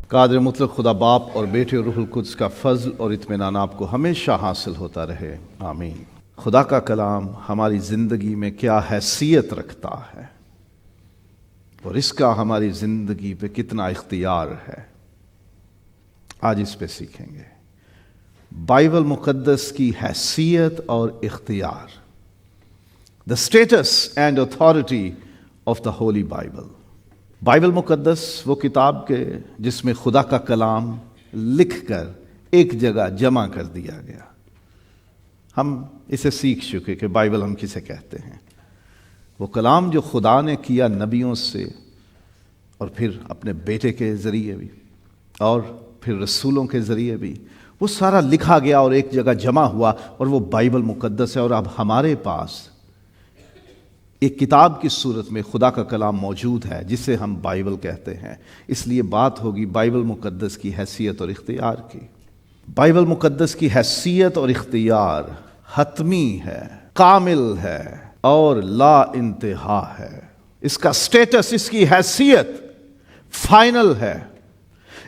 قادر مطلق خدا باپ اور بیٹے اور روح القدس کا فضل اور اطمینان آپ کو ہمیشہ حاصل ہوتا رہے، آمین۔ خدا کا کلام ہماری زندگی میں کیا حیثیت رکھتا ہے اور اس کا ہماری زندگی پہ کتنا اختیار ہے، آج اس پہ سیکھیں گے۔ بائبل مقدس کی حیثیت اور اختیار، the status and authority of the Holy Bible۔ Bible مقدس وہ کتاب کے جس میں خدا کا کلام لکھ کر ایک جگہ جمع کر دیا گیا۔ ہم اسے سیکھ چکے کہ بائبل ہم کسے کہتے ہیں۔ وہ کلام جو خدا نے کیا نبیوں سے اور پھر اپنے بیٹے کے ذریعے بھی اور پھر رسولوں کے ذریعے بھی، وہ سارا لکھا گیا اور ایک جگہ جمع ہوا اور وہ بائبل مقدس ہے۔ اور اب ہمارے پاس ایک کتاب کی صورت میں خدا کا کلام موجود ہے جسے ہم بائبل کہتے ہیں۔ اس لیے بات ہوگی بائبل مقدس کی حیثیت اور اختیار کی۔ بائبل مقدس کی حیثیت اور اختیار حتمی ہے، کامل ہے اور لا انتہا ہے۔ اس کا سٹیٹس، اس کی حیثیت فائنل ہے۔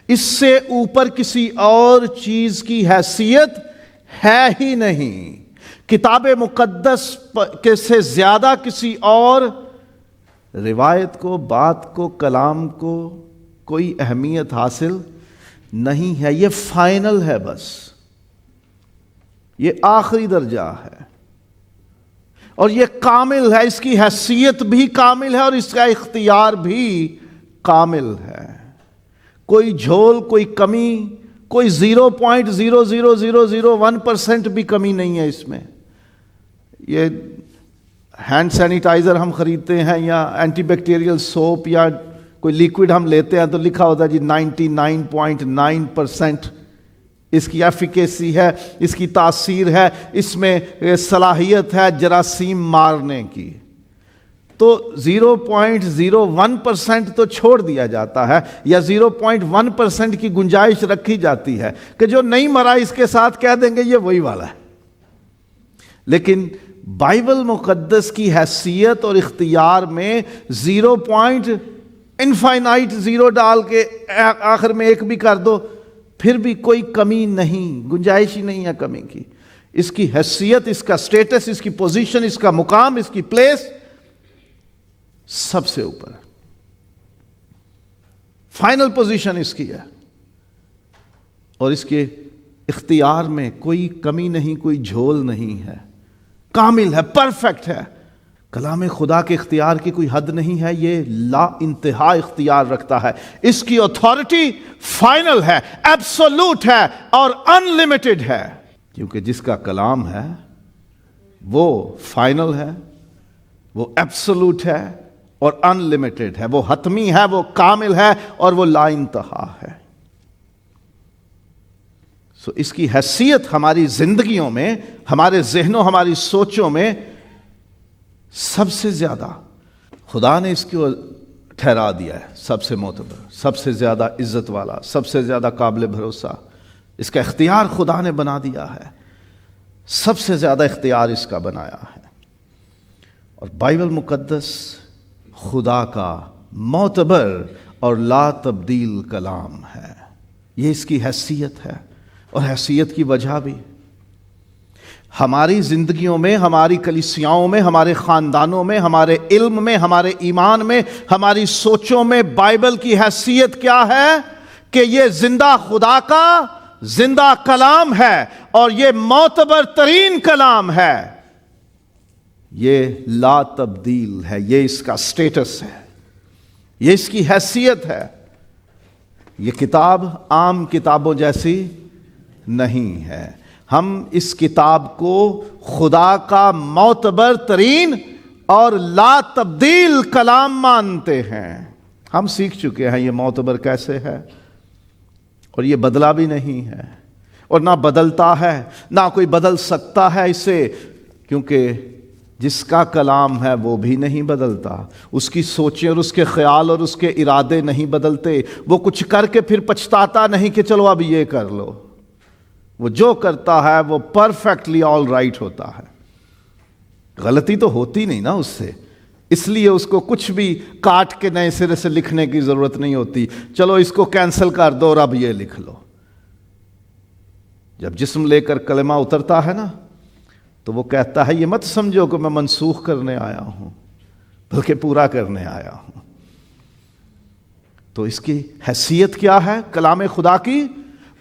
اس سے اوپر کسی اور چیز کی حیثیت ہے ہی نہیں۔ کتاب مقدس کے سے زیادہ کسی اور روایت کو، بات کو، کلام کو کوئی اہمیت حاصل نہیں ہے۔ یہ فائنل ہے، بس یہ آخری درجہ ہے اور یہ کامل ہے۔ اس کی حیثیت بھی کامل ہے اور اس کا اختیار بھی کامل ہے۔ کوئی جھول، کوئی کمی، کوئی 0.00001% بھی کمی نہیں ہے اس میں۔ یہ ہینڈ سینیٹائزر ہم خریدتے ہیں یا اینٹی بیکٹیریل سوپ یا کوئی لیکوڈ ہم لیتے ہیں تو لکھا ہوتا ہے جی 99.9% اس کی ایفیکیسی ہے، اس کی تاثیر ہے، اس میں صلاحیت ہے جراثیم مارنے کی۔ تو 0.01% تو چھوڑ دیا جاتا ہے یا 0.1% کی گنجائش رکھی جاتی ہے کہ جو نہیں مرا اس کے ساتھ کہہ دیں گے یہ وہی والا ہے۔ لیکن بائبل مقدس کی حیثیت اور اختیار میں 0.0 ڈال کے آخر میں ایک بھی کر دو پھر بھی کوئی کمی نہیں، گنجائش ہی نہیں ہے کمی کی۔ اس کی حیثیت، اس کا سٹیٹس، اس کی پوزیشن، اس کا مقام، اس کی پلیس سب سے اوپر ہے۔ فائنل پوزیشن اس کی ہے اور اس کے اختیار میں کوئی کمی نہیں، کوئی جھول نہیں ہے، کامل ہے، پرفیکٹ ہے۔ کلام خدا کے اختیار کی کوئی حد نہیں ہے، یہ لا انتہا اختیار رکھتا ہے۔ اس کی اتھارٹی فائنل ہے، ایبسولوٹ ہے اور ان لمیٹڈ ہے، کیونکہ جس کا کلام ہے وہ فائنل ہے، وہ ایبسولوٹ ہے اور ان لمیٹڈ ہے، وہ حتمی ہے، وہ کامل ہے اور وہ لا انتہا ہے۔ سو اس کی حیثیت ہماری زندگیوں میں، ہمارے ذہنوں، ہماری سوچوں میں سب سے زیادہ خدا نے اس کو ٹھہرا دیا ہے، سب سے معتبر، سب سے زیادہ عزت والا، سب سے زیادہ قابل بھروسہ۔ اس کا اختیار خدا نے بنا دیا ہے، سب سے زیادہ اختیار اس کا بنایا ہے۔ اور بائبل مقدس خدا کا معتبر اور لا تبدیل کلام ہے۔ یہ اس کی حیثیت ہے اور حیثیت کی وجہ بھی ہماری زندگیوں میں، ہماری کلیسیاؤں میں، ہمارے خاندانوں میں، ہمارے علم میں، ہمارے ایمان میں، ہماری سوچوں میں بائبل کی حیثیت کیا ہے کہ یہ زندہ خدا کا زندہ کلام ہے اور یہ معتبر ترین کلام ہے، یہ لا تبدیل ہے، یہ اس کا سٹیٹس ہے، یہ اس کی حیثیت ہے۔ یہ کتاب عام کتابوں جیسی نہیں ہے۔ ہم اس کتاب کو خدا کا معتبر ترین اور لا تبدیل کلام مانتے ہیں۔ ہم سیکھ چکے ہیں یہ معتبر کیسے ہے اور یہ بدلا بھی نہیں ہے اور نہ بدلتا ہے، نہ کوئی بدل سکتا ہے اسے، کیونکہ جس کا کلام ہے وہ بھی نہیں بدلتا۔ اس کی سوچیں اور اس کے خیال اور اس کے ارادے نہیں بدلتے۔ وہ کچھ کر کے پھر پچھتاتا نہیں کہ چلو اب یہ کر لو۔ وہ جو کرتا ہے وہ پرفیکٹلی آل رائٹ ہوتا ہے، غلطی تو ہوتی نہیں نا اس سے، اس لیے اس کو کچھ بھی کاٹ کے نئے سرے سے لکھنے کی ضرورت نہیں ہوتی، چلو اس کو کینسل کر دو اور اب یہ لکھ لو۔ جب جسم لے کر کلمہ اترتا ہے نا تو وہ کہتا ہے یہ مت سمجھو کہ میں منسوخ کرنے آیا ہوں بلکہ پورا کرنے آیا ہوں۔ تو اس کی حیثیت کیا ہے؟ کلام خدا کی،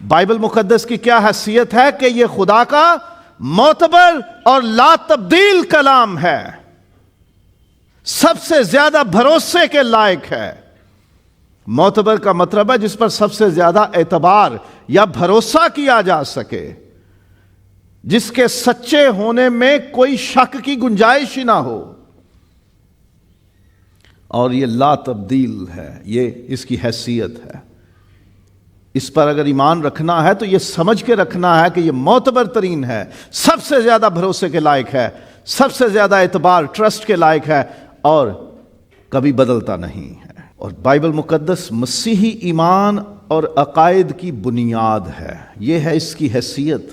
بائبل مقدس کی کیا حیثیت ہے کہ یہ خدا کا معتبر اور لا تبدیل کلام ہے، سب سے زیادہ بھروسے کے لائق ہے۔ معتبر کا مطلب ہے جس پر سب سے زیادہ اعتبار یا بھروسہ کیا جا سکے، جس کے سچے ہونے میں کوئی شک کی گنجائش ہی نہ ہو، اور یہ لا تبدیل ہے، یہ اس کی حیثیت ہے۔ اس پر اگر ایمان رکھنا ہے تو یہ سمجھ کے رکھنا ہے کہ یہ معتبر ترین ہے، سب سے زیادہ بھروسے کے لائق ہے، سب سے زیادہ اعتبار ٹرسٹ کے لائق ہے، اور کبھی بدلتا نہیں ہے۔ اور بائبل مقدس مسیحی ایمان اور عقائد کی بنیاد ہے، یہ ہے اس کی حیثیت،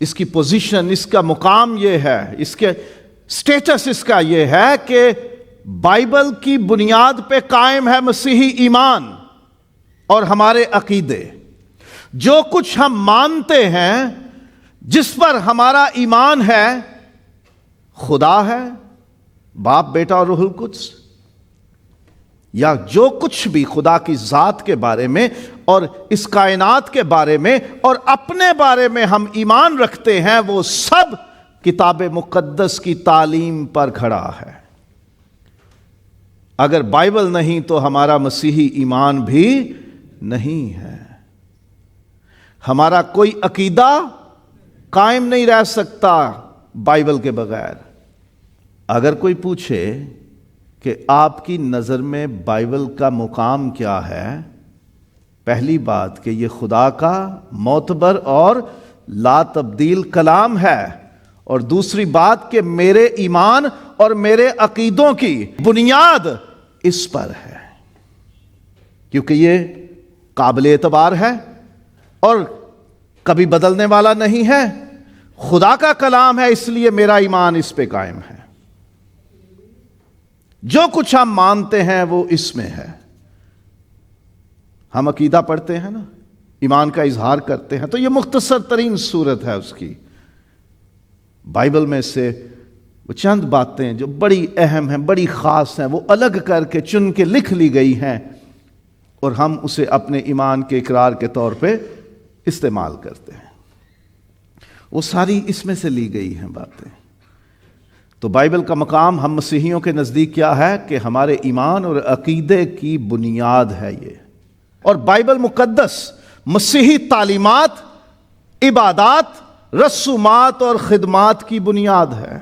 اس کی پوزیشن، اس کا مقام یہ ہے، اس کے سٹیٹس اس کا یہ ہے کہ بائبل کی بنیاد پہ قائم ہے مسیحی ایمان اور ہمارے عقیدے۔ جو کچھ ہم مانتے ہیں، جس پر ہمارا ایمان ہے، خدا ہے، باپ، بیٹا اور روح القدس، یا جو کچھ بھی خدا کی ذات کے بارے میں اور اس کائنات کے بارے میں اور اپنے بارے میں ہم ایمان رکھتے ہیں، وہ سب کتاب مقدس کی تعلیم پر کھڑا ہے۔ اگر بائبل نہیں تو ہمارا مسیحی ایمان بھی نہیں ہے۔ ہمارا کوئی عقیدہ قائم نہیں رہ سکتا بائبل کے بغیر۔ اگر کوئی پوچھے کہ آپ کی نظر میں بائبل کا مقام کیا ہے، پہلی بات کہ یہ خدا کا معتبر اور لا تبدیل کلام ہے، اور دوسری بات کہ میرے ایمان اور میرے عقیدوں کی بنیاد اس پر ہے، کیونکہ یہ قابل اعتبار ہے اور کبھی بدلنے والا نہیں ہے، خدا کا کلام ہے، اس لیے میرا ایمان اس پہ قائم ہے۔ جو کچھ ہم مانتے ہیں وہ اس میں ہے۔ ہم عقیدہ پڑھتے ہیں نا، ایمان کا اظہار کرتے ہیں، تو یہ مختصر ترین صورت ہے اس کی۔ بائبل میں سے وہ چند باتیں جو بڑی اہم ہیں، بڑی خاص ہیں، وہ الگ کر کے چن کے لکھ لی گئی ہیں، اور ہم اسے اپنے ایمان کے اقرار کے طور پہ استعمال کرتے ہیں۔ وہ ساری اس میں سے لی گئی ہیں باتیں۔ تو بائبل کا مقام ہم مسیحیوں کے نزدیک کیا ہے کہ ہمارے ایمان اور عقیدے کی بنیاد ہے یہ۔ اور بائبل مقدس مسیحی تعلیمات، عبادات، رسومات اور خدمات کی بنیاد ہے۔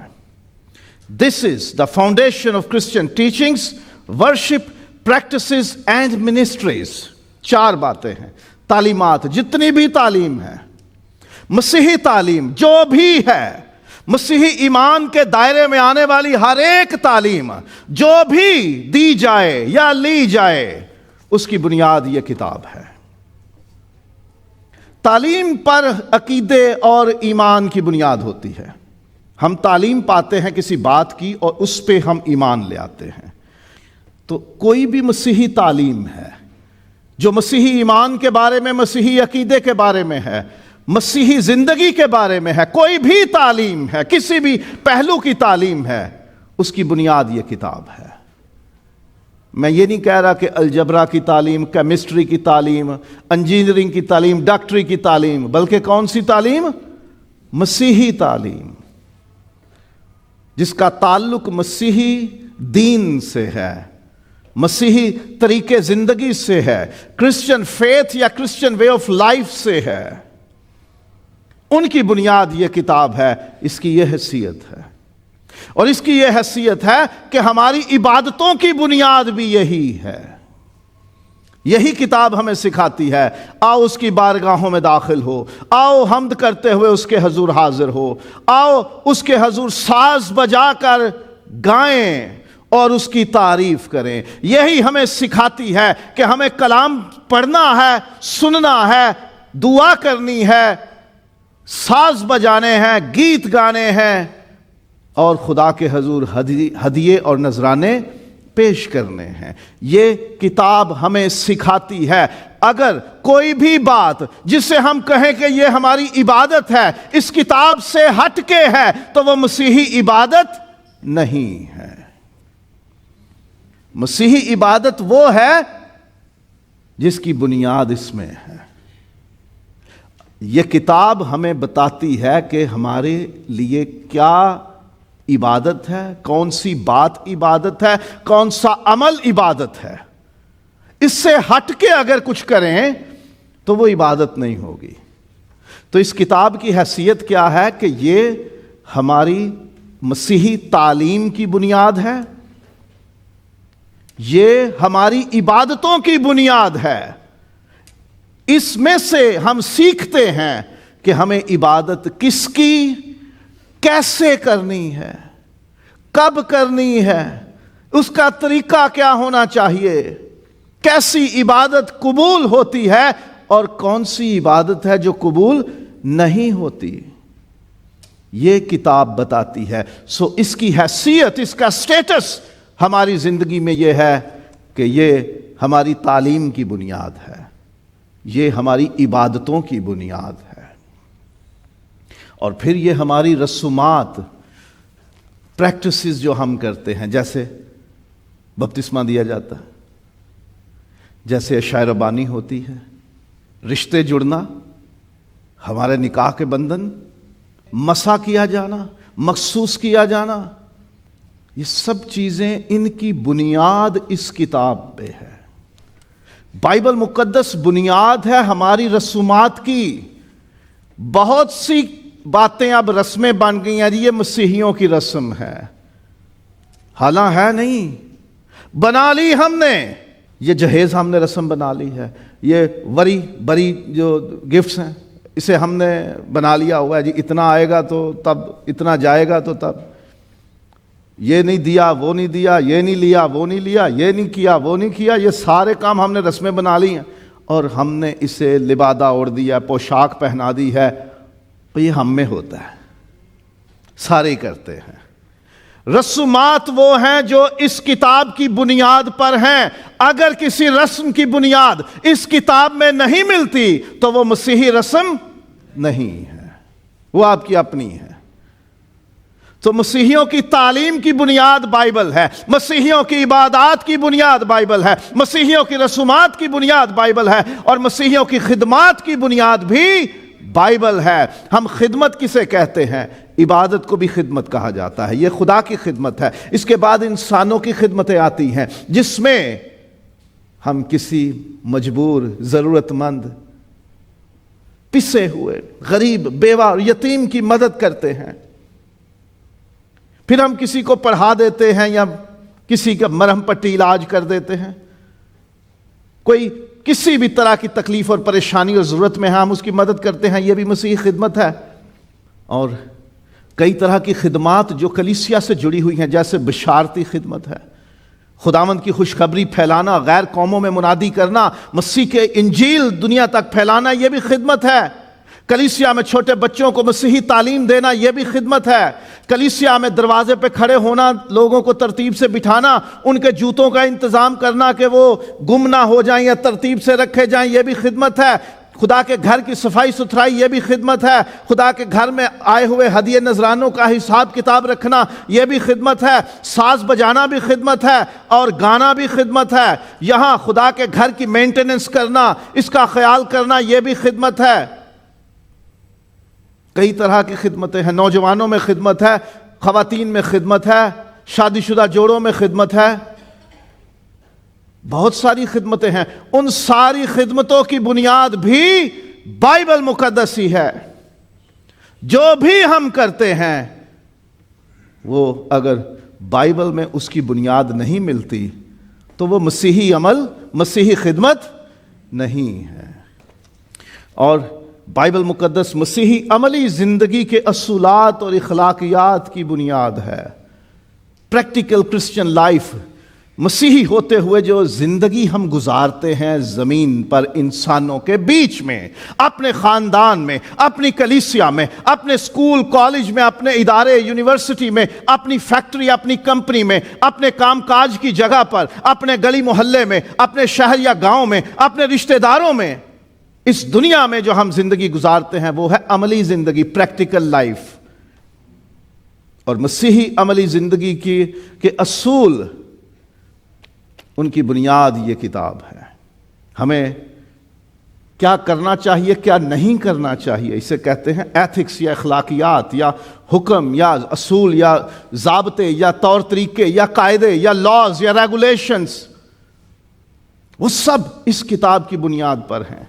This is the foundation of Christian teachings, worship, practices and ministries۔ 4 باتیں ہیں۔ تعلیمات، جتنی بھی تعلیم ہے، مسیحی تعلیم جو بھی ہے، مسیحی ایمان کے دائرے میں آنے والی ہر ایک تعلیم جو بھی دی جائے یا لی جائے، اس کی بنیاد یہ کتاب ہے۔ تعلیم پر عقیدے اور ایمان کی بنیاد ہوتی ہے۔ ہم تعلیم پاتے ہیں کسی بات کی اور اس پہ ہم ایمان لے آتے ہیں۔ تو کوئی بھی مسیحی تعلیم ہے جو مسیحی ایمان کے بارے میں، مسیحی عقیدے کے بارے میں ہے، مسیحی زندگی کے بارے میں ہے، کوئی بھی تعلیم ہے، کسی بھی پہلو کی تعلیم ہے، اس کی بنیاد یہ کتاب ہے۔ میں یہ نہیں کہہ رہا کہ الجبرا کی تعلیم، کیمسٹری کی تعلیم، انجینئرنگ کی تعلیم، ڈاکٹری کی تعلیم، بلکہ کون سی تعلیم؟ مسیحی تعلیم، جس کا تعلق مسیحی دین سے ہے، مسیحی طریقے زندگی سے ہے، کرسچن فیتھ یا کرسچن وے آف لائف سے ہے، ان کی بنیاد یہ کتاب ہے۔ اس کی یہ حیثیت ہے، اور اس کی یہ حیثیت ہے کہ ہماری عبادتوں کی بنیاد بھی یہی ہے۔ یہی کتاب ہمیں سکھاتی ہے، آؤ اس کی بارگاہوں میں داخل ہو، آؤ حمد کرتے ہوئے اس کے حضور حاضر ہو، آؤ اس کے حضور ساز بجا کر گائیں اور اس کی تعریف کریں۔ یہی ہمیں سکھاتی ہے کہ ہمیں کلام پڑھنا ہے، سننا ہے، دعا کرنی ہے، ساز بجانے ہیں، گیت گانے ہیں، اور خدا کے حضور ہدیے اور نذرانے پیش کرنے ہیں۔ یہ کتاب ہمیں سکھاتی ہے اگر کوئی بھی بات جسے ہم کہیں کہ یہ ہماری عبادت ہے اس کتاب سے ہٹ کے ہے تو وہ مسیحی عبادت نہیں ہے۔ مسیحی عبادت وہ ہے جس کی بنیاد اس میں ہے۔ یہ کتاب ہمیں بتاتی ہے کہ ہمارے لیے کیا عبادت ہے، کون سی بات عبادت ہے، کون سا عمل عبادت ہے۔ اس سے ہٹ کے اگر کچھ کریں تو وہ عبادت نہیں ہوگی۔ تو اس کتاب کی حیثیت کیا ہے کہ یہ ہماری مسیحی تعلیم کی بنیاد ہے، یہ ہماری عبادتوں کی بنیاد ہے۔ اس میں سے ہم سیکھتے ہیں کہ ہمیں عبادت کس کی، کیسے کرنی ہے، کب کرنی ہے، اس کا طریقہ کیا ہونا چاہیے، کیسی عبادت قبول ہوتی ہے اور کون سی عبادت ہے جو قبول نہیں ہوتی۔ یہ کتاب بتاتی ہے۔ سو اس کی حیثیت، اس کا سٹیٹس ہماری زندگی میں یہ ہے کہ یہ ہماری تعلیم کی بنیاد ہے، یہ ہماری عبادتوں کی بنیاد ہے، اور پھر یہ ہماری رسومات، پریکٹسز جو ہم کرتے ہیں، جیسے بپتسمہ دیا جاتا ہے، جیسے عشاء ربانی ہوتی ہے، رشتے جڑنا، ہمارے نکاح کے بندھن، مسح کیا جانا، مخصوص کیا جانا، یہ سب چیزیں ان کی بنیاد اس کتاب پہ ہے۔ بائبل مقدس بنیاد ہے ہماری رسومات کی۔ بہت سی باتیں اب رسمیں بن گئی ہیں، یہ مسیحیوں کی رسم ہے، حالانکہ ہے نہیں، بنا لی ہم نے۔ یہ جہیز ہم نے رسم بنا لی ہے، یہ بری جو گفٹس ہیں اسے ہم نے بنا لیا ہوا ہے، جی اتنا آئے گا تو تب، اتنا جائے گا تو تب، یہ نہیں دیا وہ نہیں دیا، یہ نہیں لیا وہ نہیں لیا، یہ نہیں کیا وہ نہیں کیا، یہ سارے کام ہم نے رسمیں بنا لی ہیں اور ہم نے اسے لبادہ اوڑھ دیا، پوشاک پہنا دی ہے۔ یہ ہم میں ہوتا ہے، سارے ہی کرتے ہیں۔ رسومات وہ ہیں جو اس کتاب کی بنیاد پر ہیں۔ اگر کسی رسم کی بنیاد اس کتاب میں نہیں ملتی تو وہ مسیحی رسم نہیں ہے، وہ آپ کی اپنی ہے۔ تو مسیحیوں کی تعلیم کی بنیاد بائبل ہے، مسیحیوں کی عبادات کی بنیاد بائبل ہے، مسیحیوں کی رسومات کی بنیاد بائبل ہے، اور مسیحیوں کی خدمات کی بنیاد بھی بائبل ہے۔ ہم خدمت کسے کہتے ہیں؟ عبادت کو بھی خدمت کہا جاتا ہے، یہ خدا کی خدمت ہے۔ اس کے بعد انسانوں کی خدمتیں آتی ہیں جس میں ہم کسی مجبور، ضرورت مند، پسے ہوئے، غریب، بیوہ اور یتیم کی مدد کرتے ہیں۔ پھر ہم کسی کو پڑھا دیتے ہیں یا کسی کا مرہم پٹی علاج کر دیتے ہیں۔ کوئی کسی بھی طرح کی تکلیف اور پریشانی اور ضرورت میں ہے، ہم اس کی مدد کرتے ہیں، یہ بھی مسیحی خدمت ہے۔ اور کئی طرح کی خدمات جو کلیسیا سے جڑی ہوئی ہیں، جیسے بشارتی خدمت ہے، خداوند کی خوشخبری پھیلانا، غیر قوموں میں منادی کرنا، مسیح کے انجیل دنیا تک پھیلانا، یہ بھی خدمت ہے۔ کلیسیا میں چھوٹے بچوں کو مسیحی تعلیم دینا، یہ بھی خدمت ہے۔ کلیسیا میں دروازے پہ کھڑے ہونا، لوگوں کو ترتیب سے بٹھانا، ان کے جوتوں کا انتظام کرنا کہ وہ گم نہ ہو جائیں یا ترتیب سے رکھے جائیں، یہ بھی خدمت ہے۔ خدا کے گھر کی صفائی ستھرائی، یہ بھی خدمت ہے۔ خدا کے گھر میں آئے ہوئے ہدیے نذرانوں کا حساب کتاب رکھنا، یہ بھی خدمت ہے۔ ساز بجانا بھی خدمت ہے اور گانا بھی خدمت ہے۔ یہاں خدا کے گھر کی مینٹیننس کرنا، اس کا خیال کرنا، یہ بھی خدمت ہے۔ کئی طرح کی خدمتیں ہیں، نوجوانوں میں خدمت ہے، خواتین میں خدمت ہے، شادی شدہ جوڑوں میں خدمت ہے، بہت ساری خدمتیں ہیں۔ ان ساری خدمتوں کی بنیاد بھی بائبل مقدس ہی ہے۔ جو بھی ہم کرتے ہیں وہ اگر بائبل میں اس کی بنیاد نہیں ملتی تو وہ مسیحی عمل، مسیحی خدمت نہیں ہے۔ اور بائبل مقدس مسیحی عملی زندگی کے اصولات اور اخلاقیات کی بنیاد ہے۔ پریکٹیکل کرسچن لائف مسیحی ہوتے ہوئے جو زندگی ہم گزارتے ہیں زمین پر انسانوں کے بیچ میں، اپنے خاندان میں، اپنی کلیسیا میں، اپنے اسکول کالج میں، اپنے ادارے یونیورسٹی میں، اپنی فیکٹری، اپنی کمپنی میں، اپنے کام کاج کی جگہ پر، اپنے گلی محلے میں، اپنے شہر یا گاؤں میں، اپنے رشتہ داروں میں، اس دنیا میں جو ہم زندگی گزارتے ہیں وہ ہے عملی زندگی، پریکٹیکل لائف۔ اور مسیحی عملی زندگی کے اصول، ان کی بنیاد یہ کتاب ہے۔ ہمیں کیا کرنا چاہیے، کیا نہیں کرنا چاہیے، اسے کہتے ہیں ایتھکس یا اخلاقیات یا حکم یا اصول یا ضابطے یا طور طریقے یا قاعدے یا لاز یا ریگولیشنز، وہ سب اس کتاب کی بنیاد پر ہیں۔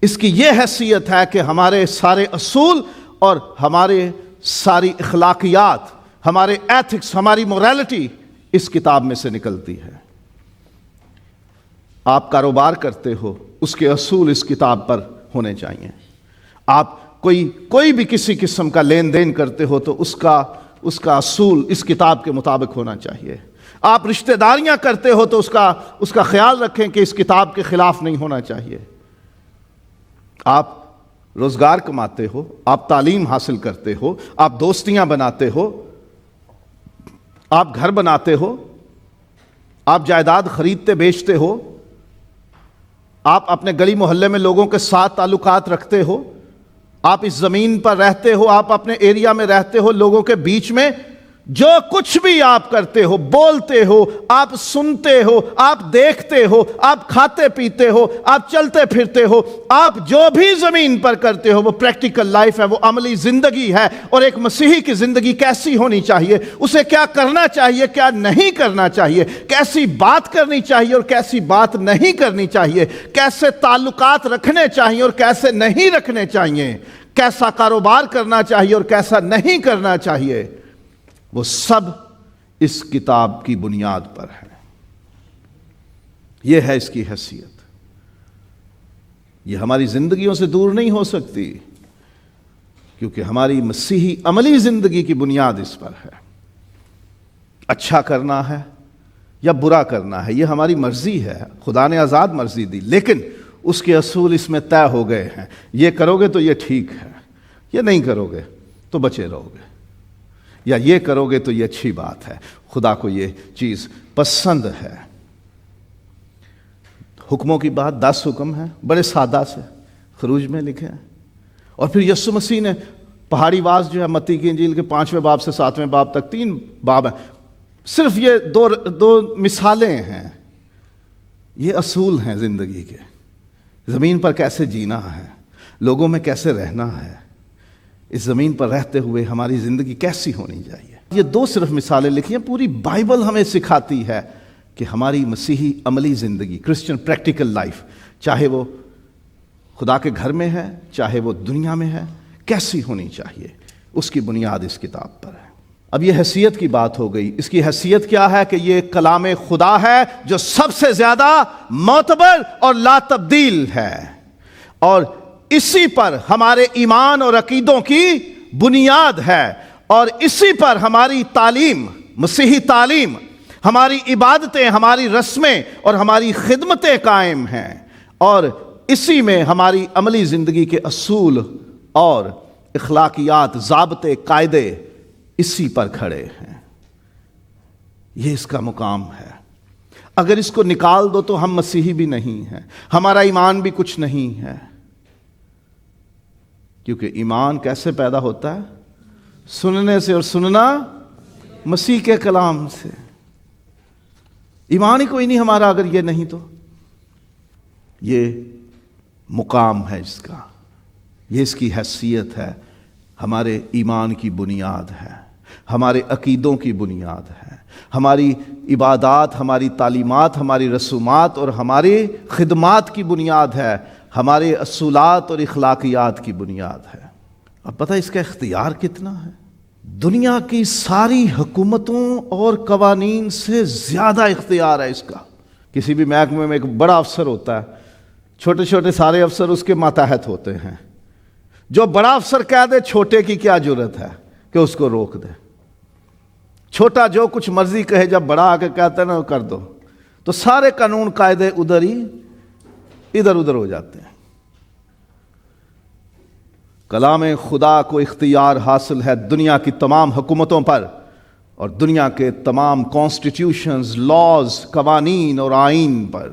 اس کی یہ حیثیت ہے کہ ہمارے سارے اصول اور ہمارے ساری اخلاقیات، ہمارے ایتھکس، ہماری موریلٹی اس کتاب میں سے نکلتی ہے۔ آپ کاروبار کرتے ہو، اس کے اصول اس کتاب پر ہونے چاہیے۔ آپ کوئی بھی کسی قسم کا لین دین کرتے ہو تو اس کا اصول اس کتاب کے مطابق ہونا چاہیے۔ آپ رشتہ داریاں کرتے ہو تو اس کا خیال رکھیں کہ اس کتاب کے خلاف نہیں ہونا چاہیے۔ آپ روزگار کماتے ہو، آپ تعلیم حاصل کرتے ہو، آپ دوستیاں بناتے ہو، آپ گھر بناتے ہو، آپ جائیداد خریدتے بیچتے ہو، آپ اپنے گلی محلے میں لوگوں کے ساتھ تعلقات رکھتے ہو، آپ اس زمین پر رہتے ہو، آپ اپنے ایریا میں رہتے ہو، لوگوں کے بیچ میں جو کچھ بھی آپ کرتے ہو، بولتے ہو، آپ سنتے ہو، آپ دیکھتے ہو، آپ کھاتے پیتے ہو، آپ چلتے پھرتے ہو، آپ جو بھی زمین پر کرتے ہو وہ پریکٹیکل لائف ہے، وہ عملی زندگی ہے۔ اور ایک مسیحی کی زندگی کیسی ہونی چاہیے، اسے کیا کرنا چاہیے، کیا نہیں کرنا چاہیے، کیسی بات کرنی چاہیے اور کیسی بات نہیں کرنی چاہیے، کیسے تعلقات رکھنے چاہیے اور کیسے نہیں رکھنے چاہیے، کیسا کاروبار کرنا چاہیے اور کیسا نہیں کرنا چاہیے، وہ سب اس کتاب کی بنیاد پر ہے۔ یہ ہے اس کی حیثیت۔ یہ ہماری زندگیوں سے دور نہیں ہو سکتی، کیونکہ ہماری مسیحی عملی زندگی کی بنیاد اس پر ہے۔ اچھا کرنا ہے یا برا کرنا ہے، یہ ہماری مرضی ہے، خدا نے آزاد مرضی دی، لیکن اس کے اصول اس میں طے ہو گئے ہیں۔ یہ کرو گے تو یہ ٹھیک ہے، یہ نہیں کرو گے تو بچے رہو گے، یا یہ کرو گے تو یہ اچھی بات ہے، خدا کو یہ چیز پسند ہے۔ حکموں کی بات 10 حکم ہیں، بڑے سادہ سے خروج میں لکھے ہیں۔ اور پھر یسوع مسیح نے پہاڑی واز جو ہے متی کی انجیل کے 5ویں باب سے 7ویں باب تک 3 باب ہیں، صرف یہ دو مثالیں ہیں، یہ اصول ہیں زندگی کے، زمین پر کیسے جینا ہے، لوگوں میں کیسے رہنا ہے، اس زمین پر رہتے ہوئے ہماری زندگی کیسی ہونی چاہیے۔ یہ 2 صرف مثالیں لکھی ہیں، پوری بائبل ہمیں سکھاتی ہے کہ ہماری مسیحی عملی زندگی، کرسچن پریکٹیکل لائف، چاہے وہ خدا کے گھر میں ہے، چاہے وہ دنیا میں ہے، کیسی ہونی چاہیے، اس کی بنیاد اس کتاب پر ہے۔ اب یہ حیثیت کی بات ہو گئی۔ اس کی حیثیت کیا ہے کہ یہ کلام خدا ہے جو سب سے زیادہ معتبر اور لا تبدیل ہے، اور اسی پر ہمارے ایمان اور عقیدوں کی بنیاد ہے، اور اسی پر ہماری تعلیم، مسیحی تعلیم، ہماری عبادتیں، ہماری رسمیں اور ہماری خدمتیں قائم ہیں، اور اسی میں ہماری عملی زندگی کے اصول اور اخلاقیات، ضابطے، قاعدے اسی پر کھڑے ہیں۔ یہ اس کا مقام ہے۔ اگر اس کو نکال دو تو ہم مسیحی بھی نہیں ہیں، ہمارا ایمان بھی کچھ نہیں ہے، کیونکہ ایمان کیسے پیدا ہوتا ہے؟ سننے سے، اور سننا مسیح کے کلام سے۔ ایمان ہی کوئی نہیں ہمارا اگر یہ نہیں تو۔ یہ مقام ہے اس کا، یہ اس کی حیثیت ہے، ہمارے ایمان کی بنیاد ہے، ہمارے عقیدوں کی بنیاد ہے، ہماری عبادات، ہماری تعلیمات، ہماری رسومات اور ہماری خدمات کی بنیاد ہے، ہمارے اصولات اور اخلاقیات کی بنیاد ہے۔ اب پتہ اس کا اختیار کتنا ہے؟ دنیا کی ساری حکومتوں اور قوانین سے زیادہ اختیار ہے اس کا۔ کسی بھی محکمے میں ایک بڑا افسر ہوتا ہے، چھوٹے چھوٹے سارے افسر اس کے ماتحت ہوتے ہیں۔ جو بڑا افسر کہہ دے، چھوٹے کی کیا جرت ہے کہ اس کو روک دے؟ چھوٹا جو کچھ مرضی کہے، جب بڑا آ کے کہتا ہے نا کر دو، تو سارے قانون قاعدے ادھر ادھر ہو جاتے ہیں۔ کلام خدا کو اختیار حاصل ہے دنیا کی تمام حکومتوں پر اور دنیا کے تمام کانسٹیٹیوشنز، لاز، قوانین اور آئین پر۔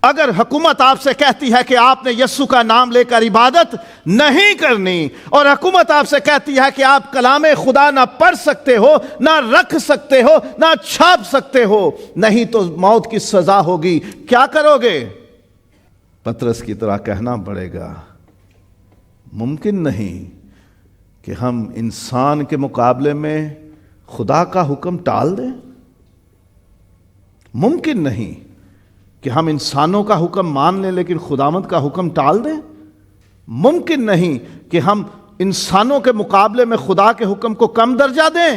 اگر حکومت آپ سے کہتی ہے کہ آپ نے یسوع کا نام لے کر عبادت نہیں کرنی، اور حکومت آپ سے کہتی ہے کہ آپ کلام خدا نہ پڑھ سکتے ہو، نہ رکھ سکتے ہو، نہ چھاپ سکتے ہو، نہیں تو موت کی سزا ہوگی، کیا کرو گے؟ پطرس کی طرح کہنا پڑے گا، ممکن نہیں کہ ہم انسان کے مقابلے میں خدا کا حکم ٹال دیں۔ ممکن نہیں کہ ہم انسانوں کا حکم مان لیں لیکن خداوند کا حکم ٹال دیں۔ ممکن نہیں کہ ہم انسانوں کے مقابلے میں خدا کے حکم کو کم درجہ دیں۔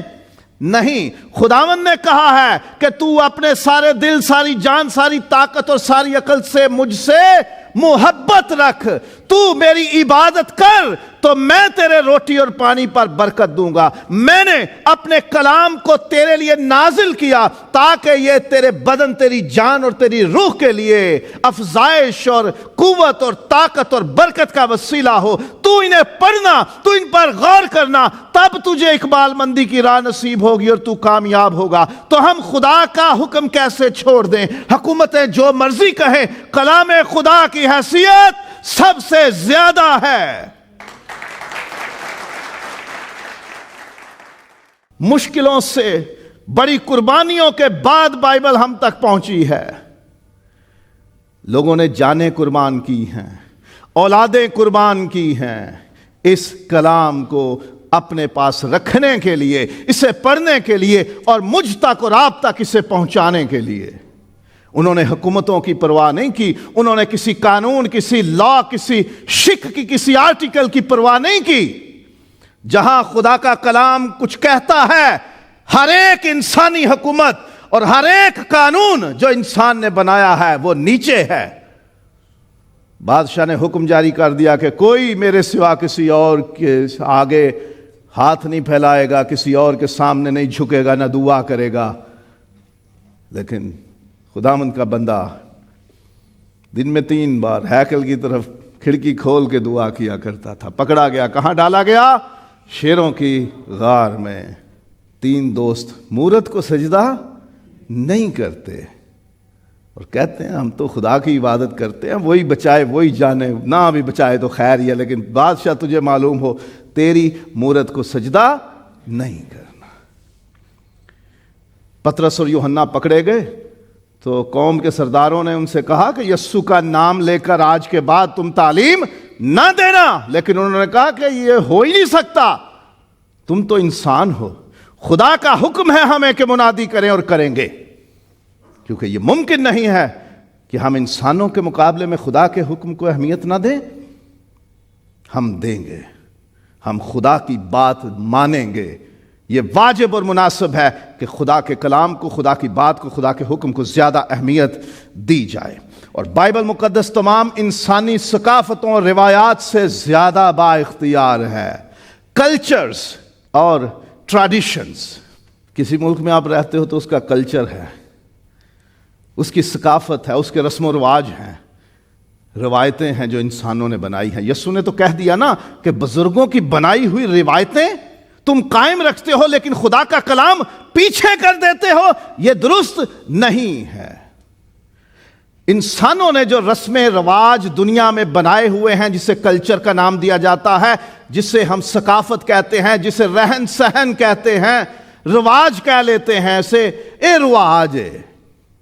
نہیں، خداوند نے کہا ہے کہ تو اپنے سارے دل، ساری جان، ساری طاقت اور ساری عقل سے مجھ سے محبت رکھ، تو میری عبادت کر تو میں تیرے روٹی اور پانی پر برکت دوں گا۔ میں نے اپنے کلام کو تیرے لیے نازل کیا تاکہ یہ تیرے بدن، تیری جان اور تیری روح کے لیے افزائش اور قوت اور طاقت اور برکت کا وسیلہ ہو۔ تو انہیں پڑھنا، تو ان پر غور کرنا، تب تجھے اقبال مندی کی راہ نصیب ہوگی اور تو کامیاب ہوگا۔ تو ہم خدا کا حکم کیسے چھوڑ دیں؟ حکومتیں جو مرضی کہیں، کلام خدا کی حیثیت سب سے زیادہ ہے۔ مشکلوں سے، بڑی قربانیوں کے بعد بائبل ہم تک پہنچی ہے۔ لوگوں نے جانیں قربان کی ہیں، اولادیں قربان کی ہیں، اس کلام کو اپنے پاس رکھنے کے لیے، اسے پڑھنے کے لیے اور مجھ تک اور آپ تک اسے پہنچانے کے لیے۔ انہوں نے حکومتوں کی پرواہ نہیں کی، انہوں نے کسی قانون، کسی لا، کسی شک کی، کسی آرٹیکل کی پرواہ نہیں کی۔ جہاں خدا کا کلام کچھ کہتا ہے، ہر ایک انسانی حکومت اور ہر ایک قانون جو انسان نے بنایا ہے وہ نیچے ہے۔ بادشاہ نے حکم جاری کر دیا کہ کوئی میرے سوا کسی اور کے آگے ہاتھ نہیں پھیلائے گا، کسی اور کے سامنے نہیں جھکے گا، نہ دعا کرے گا۔ لیکن خداوند کا بندہ دن میں 3 بار ہیکل کی طرف کھڑکی کھول کے دعا کیا کرتا تھا۔ پکڑا گیا، کہاں ڈالا گیا؟ شیروں کی غار میں۔ 3 دوست مورت کو سجدہ نہیں کرتے اور کہتے ہیں ہم تو خدا کی عبادت کرتے ہیں، وہی بچائے وہی جانے، نہ بھی بچائے تو خیر ہی ہے، لیکن بادشاہ تجھے معلوم ہو تیری مورت کو سجدہ نہیں کرنا۔ پطرس اور یوحنا پکڑے گئے تو قوم کے سرداروں نے ان سے کہا کہ یسوع کا نام لے کر آج کے بعد تم تعلیم نہ دینا، لیکن انہوں نے کہا کہ یہ ہو ہی نہیں سکتا، تم تو انسان ہو، خدا کا حکم ہے ہمیں کہ منادی کریں اور کریں گے، کیونکہ یہ ممکن نہیں ہے کہ ہم انسانوں کے مقابلے میں خدا کے حکم کو اہمیت نہ دیں۔ ہم دیں گے، ہم خدا کی بات مانیں گے۔ یہ واجب اور مناسب ہے کہ خدا کے کلام کو، خدا کی بات کو، خدا کے حکم کو زیادہ اہمیت دی جائے۔ اور بائبل مقدس تمام انسانی ثقافتوں اور روایات سے زیادہ با اختیار ہے۔ کلچرز اور ٹریڈیشنز، کسی ملک میں آپ رہتے ہو تو اس کا کلچر ہے، اس کی ثقافت ہے، اس کے رسم و رواج ہیں، روایتیں ہیں جو انسانوں نے بنائی ہیں۔ یسوع نے تو کہہ دیا نا کہ بزرگوں کی بنائی ہوئی روایتیں تم قائم رکھتے ہو لیکن خدا کا کلام پیچھے کر دیتے ہو، یہ درست نہیں ہے۔ انسانوں نے جو رسم رواج دنیا میں بنائے ہوئے ہیں، جسے کلچر کا نام دیا جاتا ہے، جسے ہم ثقافت کہتے ہیں، جسے رہن سہن کہتے ہیں، رواج کہہ لیتے ہیں، اسے اے رواج ہے،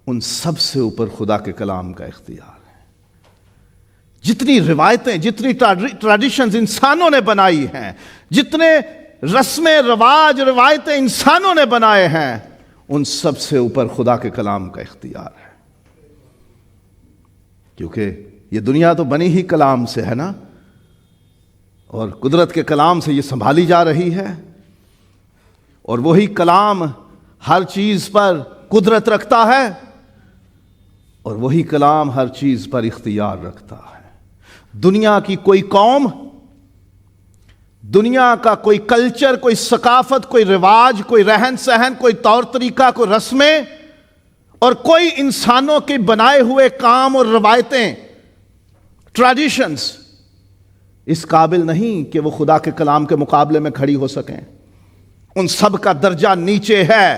ان سب سے اوپر خدا کے کلام کا اختیار ہے۔ جتنی روایتیں، جتنی ٹریڈیشنز انسانوں نے بنائی ہیں، جتنے رسم رواج روایتیں انسانوں نے بنائے ہیں، ان سب سے اوپر خدا کے کلام کا اختیار ہے، کیونکہ یہ دنیا تو بنی ہی کلام سے ہے نا، اور قدرت کے کلام سے یہ سنبھالی جا رہی ہے، اور وہی کلام ہر چیز پر قدرت رکھتا ہے، اور وہی کلام ہر چیز پر اختیار رکھتا ہے۔ دنیا کی کوئی قوم دنیا کا کوئی کلچر، کوئی ثقافت، کوئی رواج، کوئی رہن سہن، کوئی طور طریقہ، کوئی رسمیں اور کوئی انسانوں کے بنائے ہوئے کام اور روایتیں، ٹریڈیشنز اس قابل نہیں کہ وہ خدا کے کلام کے مقابلے میں کھڑی ہو سکیں۔ ان سب کا درجہ نیچے ہے،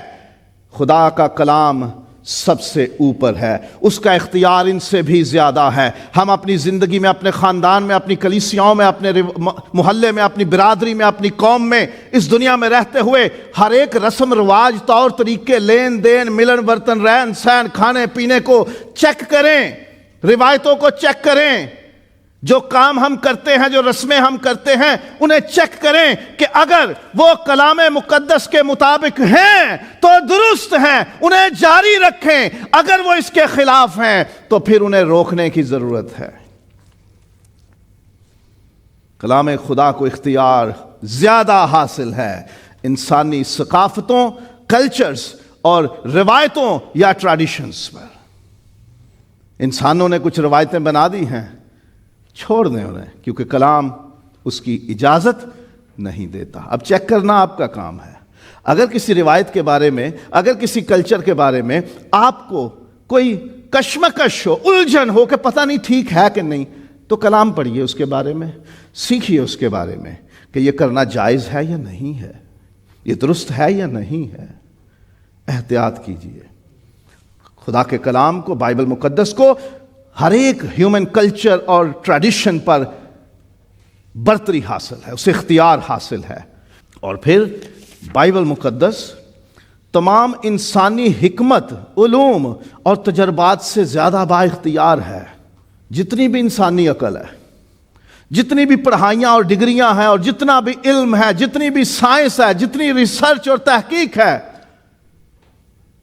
خدا کا کلام سب سے اوپر ہے، اس کا اختیار ان سے بھی زیادہ ہے۔ ہم اپنی زندگی میں، اپنے خاندان میں، اپنی کلیسیاؤں میں، اپنے محلے میں، اپنی برادری میں، اپنی قوم میں، اس دنیا میں رہتے ہوئے ہر ایک رسم رواج، طور طریقے، لین دین، ملن برتن، رہن سہن، کھانے پینے کو چیک کریں، روایتوں کو چیک کریں، جو کام ہم کرتے ہیں، جو رسمیں ہم کرتے ہیں، انہیں چیک کریں کہ اگر وہ کلام مقدس کے مطابق ہیں تو درست ہیں، انہیں جاری رکھیں، اگر وہ اس کے خلاف ہیں تو پھر انہیں روکنے کی ضرورت ہے۔ کلام خدا کو اختیار زیادہ حاصل ہے انسانی ثقافتوں، کلچرز اور روایتوں یا ٹریڈیشنز پر۔ انسانوں نے کچھ روایتیں بنا دی ہیں، چھوڑ دیں انہیں، کیونکہ کلام اس کی اجازت نہیں دیتا۔ اب چیک کرنا آپ کا کام ہے۔ اگر کسی روایت کے بارے میں، اگر کسی کلچر کے بارے میں آپ کو کوئی کشمکش ہو، الجھن ہو کہ پتہ نہیں ٹھیک ہے کہ نہیں، تو کلام پڑھیے اس کے بارے میں، سیکھیے اس کے بارے میں کہ یہ کرنا جائز ہے یا نہیں ہے، یہ درست ہے یا نہیں ہے۔ احتیاط کیجیے۔ خدا کے کلام کو، بائبل مقدس کو ہر ایک ہیومن کلچر اور ٹریڈیشن پر برتری حاصل ہے، اسے اختیار حاصل ہے۔ اور پھر بائبل مقدس تمام انسانی حکمت، علوم اور تجربات سے زیادہ با اختیار ہے۔ جتنی بھی انسانی عقل ہے، جتنی بھی پڑھائیاں اور ڈگریاں ہیں، اور جتنا بھی علم ہے، جتنی بھی سائنس ہے، جتنی ریسرچ اور تحقیق ہے،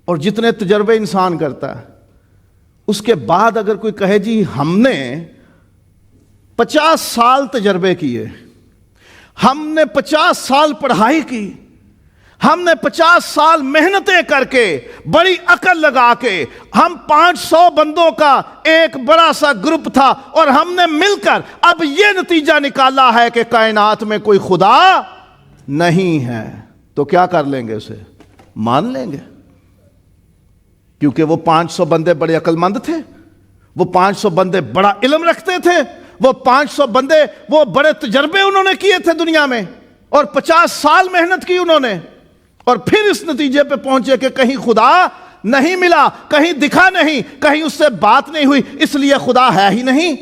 اور جتنے تجربے انسان کرتا ہے، اس کے بعد اگر کوئی کہے جی ہم نے 50 سال تجربے کیے، ہم نے 50 سال پڑھائی کی، ہم نے 50 سال محنتیں کر کے، بڑی عقل لگا کے، ہم 500 بندوں کا ایک بڑا سا گروپ تھا اور ہم نے مل کر اب یہ نتیجہ نکالا ہے کہ کائنات میں کوئی خدا نہیں ہے، تو کیا کر لیں گے؟ اسے مان لیں گے، کیونکہ وہ 500 بندے بڑے عقل مند تھے، وہ 500 بندے بڑا علم رکھتے تھے، وہ 500 بندے وہ بڑے تجربے انہوں نے کیے تھے دنیا میں، اور 50 سال محنت کی انہوں نے، اور پھر اس نتیجے پہ پہنچے کہ کہیں خدا نہیں ملا، کہیں دکھا نہیں، کہیں اس سے بات نہیں ہوئی، اس لیے خدا ہے ہی نہیں۔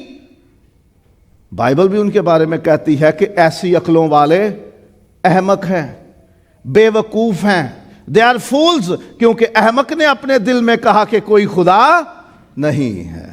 بائبل بھی ان کے بارے میں کہتی ہے کہ ایسی عقلوں والے احمق ہیں، بے وقوف ہیں، they are fools، کیونکہ احمق نے اپنے دل میں کہا کہ کوئی خدا نہیں ہے۔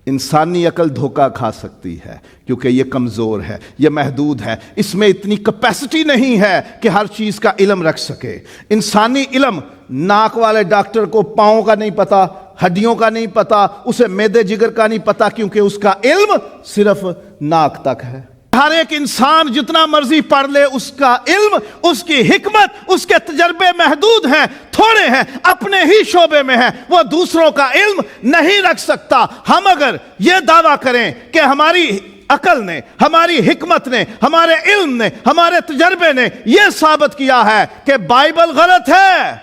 انسانی عقل دھوکہ کھا سکتی ہے کیونکہ یہ کمزور ہے، یہ محدود ہے، اس میں اتنی کیپیسٹی نہیں ہے کہ ہر چیز کا علم رکھ سکے۔ انسانی علم، ناک والے ڈاکٹر کو پاؤں کا نہیں پتا، ہڈیوں کا نہیں پتا، اسے معدے جگر کا نہیں پتا، کیونکہ اس کا علم صرف ناک تک ہے۔ ہر ایک انسان جتنا مرضی پڑھ لے، اس کا علم، اس کی حکمت، اس کے تجربے محدود ہیں، تھوڑے ہیں، اپنے ہی شعبے میں ہیں، وہ دوسروں کا علم نہیں رکھ سکتا۔ ہم اگر یہ دعویٰ کریں کہ ہماری عقل نے، ہماری حکمت نے، ہمارے علم نے، ہمارے تجربے نے یہ ثابت کیا ہے کہ بائبل غلط ہے،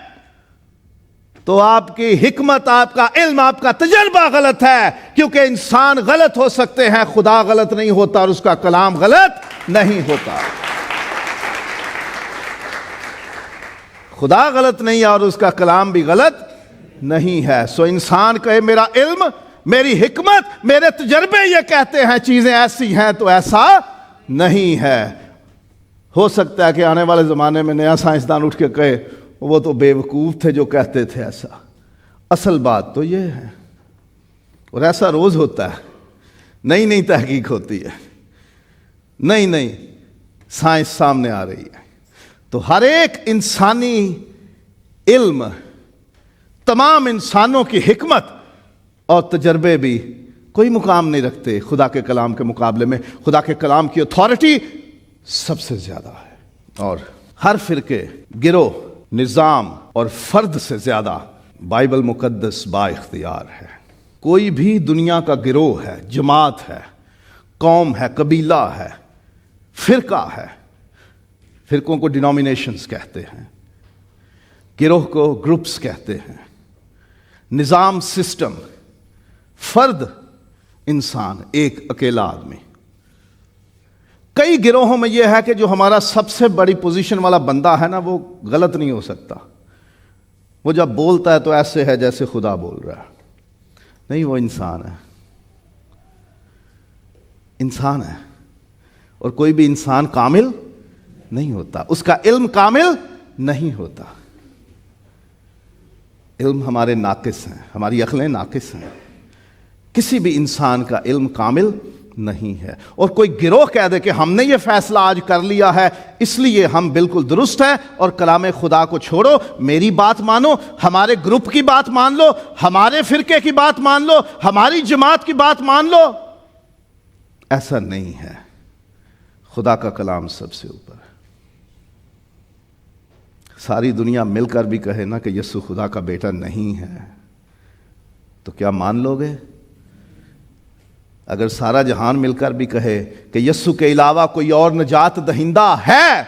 تو آپ کی حکمت، آپ کا علم، آپ کا تجربہ غلط ہے، کیونکہ انسان غلط ہو سکتے ہیں، خدا غلط نہیں ہوتا اور اس کا کلام غلط نہیں ہوتا۔ خدا غلط نہیں ہے اور اس کا کلام بھی غلط نہیں ہے۔ سو انسان کہے میرا علم، میری حکمت، میرے تجربے یہ کہتے ہیں چیزیں ایسی ہیں، تو ایسا نہیں ہے۔ ہو سکتا ہے کہ آنے والے زمانے میں نیا سائنسدان اٹھ کے کہے وہ تو بے وقوف تھے جو کہتے تھے ایسا۔ اصل بات تو یہ ہے، اور ایسا روز ہوتا ہے، نئی نئی تحقیق ہوتی ہے، نئی نئی سائنس سامنے آ رہی ہے، تو ہر ایک انسانی علم، تمام انسانوں کی حکمت اور تجربے بھی کوئی مقام نہیں رکھتے خدا کے کلام کے مقابلے میں۔ خدا کے کلام کی اتھارٹی سب سے زیادہ ہے، اور ہر فرقے، گروہ، نظام اور فرد سے زیادہ بائبل مقدس با اختیار ہے۔ کوئی بھی دنیا کا گروہ ہے، جماعت ہے، قوم ہے، قبیلہ ہے، فرقہ ہے، فرقوں کو ڈینومینیشنز کہتے ہیں، گروہ کو گروپس کہتے ہیں، نظام سسٹم، فرد انسان، ایک اکیلا آدمی۔ کئی گروہوں میں یہ ہے کہ جو ہمارا سب سے بڑی پوزیشن والا بندہ ہے نا، وہ غلط نہیں ہو سکتا، وہ جب بولتا ہے تو ایسے ہے جیسے خدا بول رہا ہے۔ نہیں، وہ انسان ہے، انسان ہے، اور کوئی بھی انسان کامل نہیں ہوتا، اس کا علم کامل نہیں ہوتا۔ علم ہمارے ناقص ہیں، ہماری عقلیں ناقص ہیں، کسی بھی انسان کا علم کامل نہیں ہے۔ اور کوئی گروہ کہہ دے کہ ہم نے یہ فیصلہ آج کر لیا ہے اس لیے ہم بالکل درست ہیں اور کلام خدا کو چھوڑو، میری بات مانو، ہمارے گروپ کی بات مان لو، ہمارے فرقے کی بات مان لو، ہماری جماعت کی بات مان لو، ایسا نہیں ہے۔ خدا کا کلام سب سے اوپر ہے۔ ساری دنیا مل کر بھی کہے نا کہ یسوع خدا کا بیٹا نہیں ہے، تو کیا مان لو گے؟ اگر سارا جہان مل کر بھی کہے کہ یسوع کے علاوہ کوئی اور نجات دہندہ ہے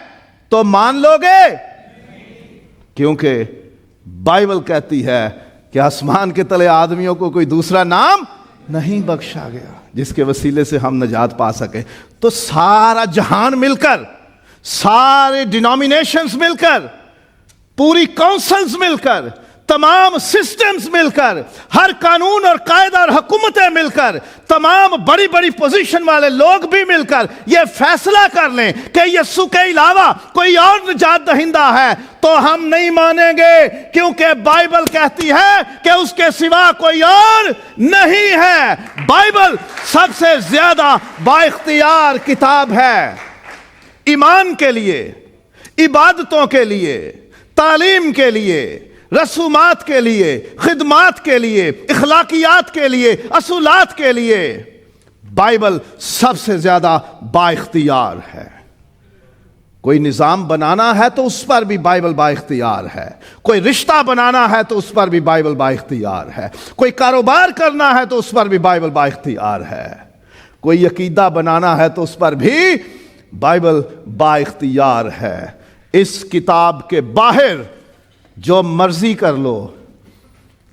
تو مان لو گے؟ کیونکہ بائبل کہتی ہے کہ آسمان کے تلے آدمیوں کو کوئی دوسرا نام نہیں بخشا گیا جس کے وسیلے سے ہم نجات پا سکیں۔ تو سارا جہان مل کر، سارے ڈینومینیشنز مل کر، پوری کونسلز مل کر، تمام سسٹمز مل کر، ہر قانون اور قاعدہ اور حکومتیں مل کر، تمام بڑی بڑی پوزیشن والے لوگ بھی مل کر یہ فیصلہ کر لیں کہ یسوع کے علاوہ کوئی اور نجات دہندہ ہے تو ہم نہیں مانیں گے، کیونکہ بائبل کہتی ہے کہ اس کے سوا کوئی اور نہیں ہے۔ بائبل سب سے زیادہ با اختیار کتاب ہے، ایمان کے لیے، عبادتوں کے لیے، تعلیم کے لیے، رسومات کے لیے، خدمات کے لیے، اخلاقیات کے لیے، اصولات کے لیے۔ بائبل سب سے زیادہ با اختیار ہے۔ کوئی نظام بنانا ہے تو اس پر بھی بائبل با اختیار ہے، کوئی رشتہ بنانا ہے تو اس پر بھی بائبل با اختیار ہے، کوئی کاروبار کرنا ہے تو اس پر بھی بائبل با اختیار ہے، کوئی عقیدہ بنانا ہے تو اس پر بھی بائبل با اختیار ہے۔ اس کتاب کے باہر جو مرضی کر لو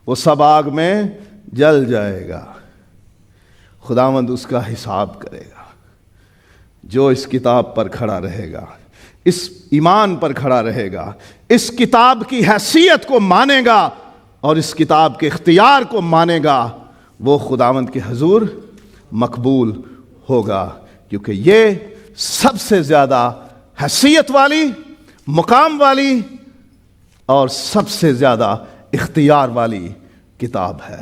وہ سب آگ میں جل جائے گا، خداوند اس کا حساب کرے گا۔ جو اس کتاب پر کھڑا رہے گا، اس ایمان پر کھڑا رہے گا، اس کتاب کی حیثیت کو مانے گا اور اس کتاب کے اختیار کو مانے گا، وہ خداوند کے حضور مقبول ہوگا، کیونکہ یہ سب سے زیادہ حیثیت والی، مقام والی اور سب سے زیادہ اختیار والی کتاب ہے۔